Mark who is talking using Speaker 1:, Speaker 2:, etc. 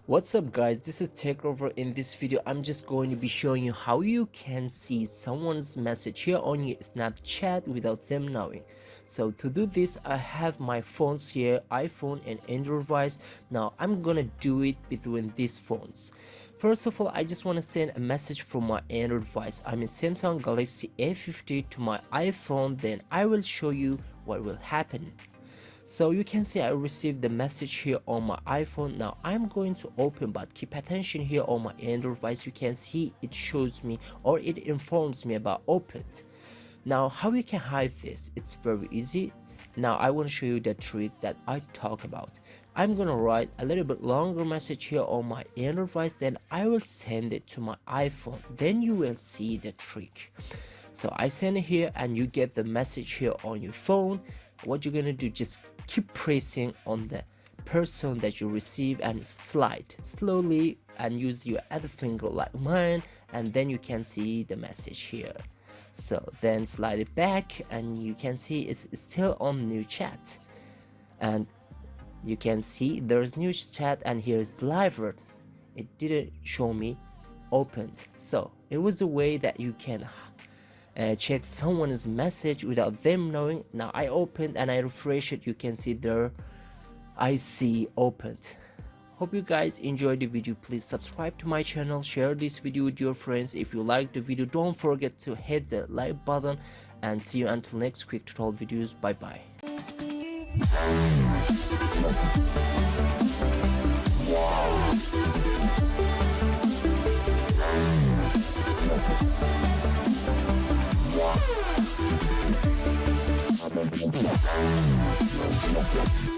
Speaker 1: What's up guys, this is TechRover. In this video I'm just going to be showing you how you can see someone's message here on your Snapchat without them knowing. So to do this I have my phones here, iPhone and Android device. Now I'm gonna do it between these phones. First of all, I just want to send a message from my Android device, I mean Samsung Galaxy A50, to my iPhone. Then I will show you what will happen. So you can see I received the message here on my iPhone. Now I'm going to open, but keep attention here on my Android device. You can see it shows me, or it informs me about opened. Now how you can hide this, it's very easy. Now I want to show you the trick that I talk about. I'm gonna write a little bit longer message here on my Android device, then I will send it to my iPhone. Then you will see the trick. So I send it here and you get the message here on your phone. What you're gonna do, just keep pressing on the person that you receive and slide slowly and use your other finger like mine, and then you can see the message here. So then slide it back and you can see it's still on new chat, and you can see there's new chat and here's the live word. It didn't show me opened. So it was a way that you can check someone's message without them knowing. Now I opened and I refresh it, you can see there I see opened. Hope you guys enjoyed the video. Please subscribe to my channel, share this video with your friends. If you like the video, don't forget to hit the like button, and see you until next quick tutorial videos. Bye bye. Wow.